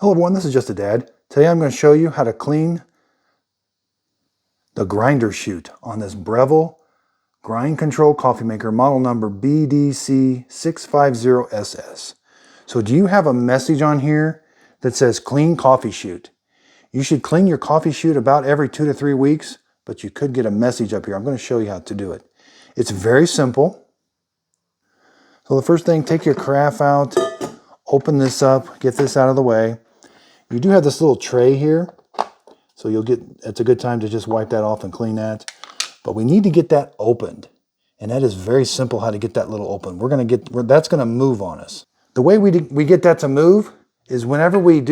Hello everyone, this is Just a Dad. Today I'm going to show you how to clean the grinder chute on this BREVILLE grind control coffee maker, model number BDC650SS. So do you have a message on here that says clean coffee chute? You should clean your coffee chute about every 2 to 3 weeks, but you could get a message up here. I'm going to show you how to do it. It's very simple. So the first thing, take your carafe out, open this up, get this out of the way. You do have this little tray here, so it's a good time to just wipe that off and clean that. But we need to get that opened, and that is very simple how to get that little open. That's going to move on us. The way we get that to move is whenever we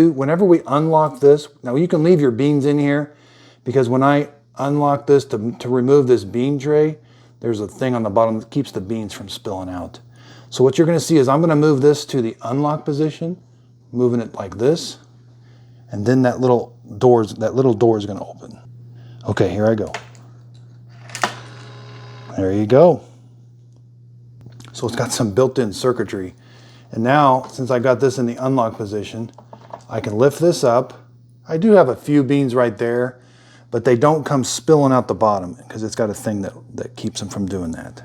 unlock this. Now you can leave your beans in here, because when I unlock this to remove this bean tray, there's a thing on the bottom that keeps the beans from spilling out. So what you're going to see is I'm going to move this to the unlock position, moving it like this. And then that little door is going to open. Okay, here I go. There you go. So it's got some built-in circuitry. And now, since I got this in the unlock position, I can lift this up. I do have a few beans right there, but they don't come spilling out the bottom because it's got a thing that keeps them from doing that.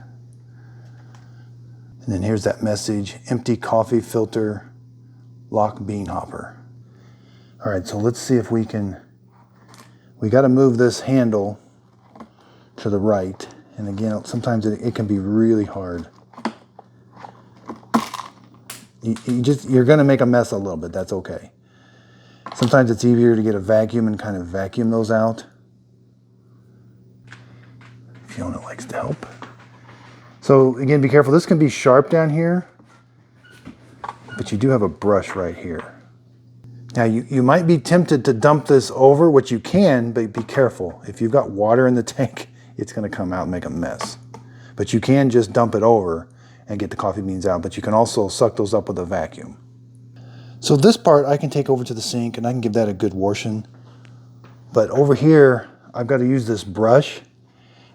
And then here's that message: empty coffee filter, lock bean hopper. All right, so let's see if we got to move this handle to the right. And again, sometimes it can be really hard. You're going to make a mess a little bit. That's okay. Sometimes it's easier to get a vacuum and kind of vacuum those out. Fiona likes to help. So again, be careful. This can be sharp down here, but you do have a brush right here. Now you might be tempted to dump this over, which you can, but be careful. If you've got water in the tank, it's going to come out and make a mess. But you can just dump it over and get the coffee beans out, but you can also suck those up with a vacuum. So this part I can take over to the sink and I can give that a good washing. But over here, I've got to use this brush,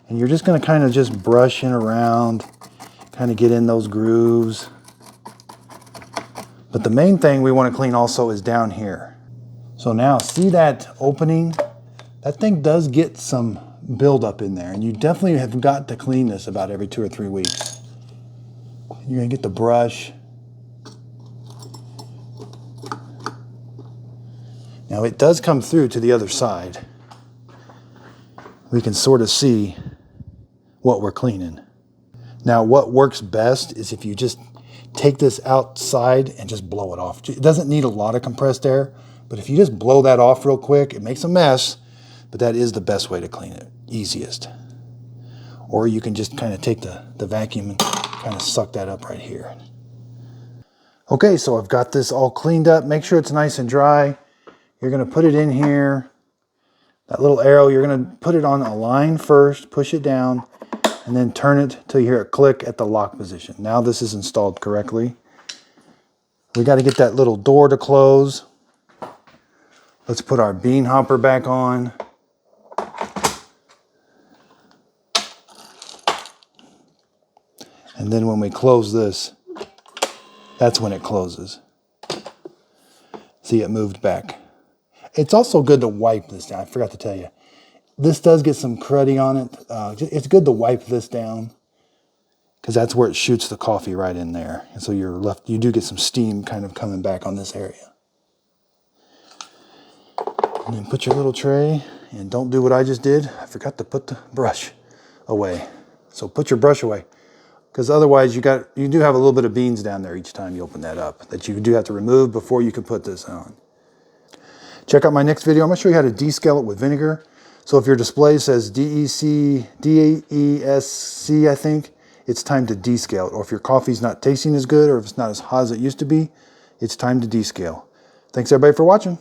and you're just going to kind of just brush in around, kind of get in those grooves. But the main thing we want to clean also is down here. So now, see that opening? That thing does get some buildup in there, and you definitely have got to clean this about every 2 or 3 weeks. You're going to get the brush. Now it does come through to the other side. We can sort of see what we're cleaning. Now what works best is if you just take this outside and just blow it off. It doesn't need a lot of compressed air, but if you just blow that off real quick, it makes a mess, but that is the best way to clean it, easiest. Or you can just kind of take the vacuum and kind of suck that up right here. Okay, so I've got this all cleaned up. Make sure it's nice and dry. You're going to put it in here. That little arrow, you're going to put it on a line first, push it down, and then turn it till you hear a click at the lock position. Now this is installed correctly. We got to get that little door to close. Let's put our bean hopper back on. And then when we close this, that's when it closes. See, it moved back. It's also good to wipe this down. I forgot to tell you. This does get some cruddy on it. It's good to wipe this down, because that's where it shoots the coffee right in there. And so you do get some steam kind of coming back on this area. And then put your little tray, and don't do what I just did. I forgot to put the brush away. So put your brush away, because otherwise you do have a little bit of beans down there each time you open that up that you do have to remove before you can put this on. Check out my next video. I'm going to show you how to descale it with vinegar. So if your display says DESC, I think, it's time to descale it. Or if your coffee's not tasting as good, or if it's not as hot as it used to be, it's time to descale. Thanks everybody for watching.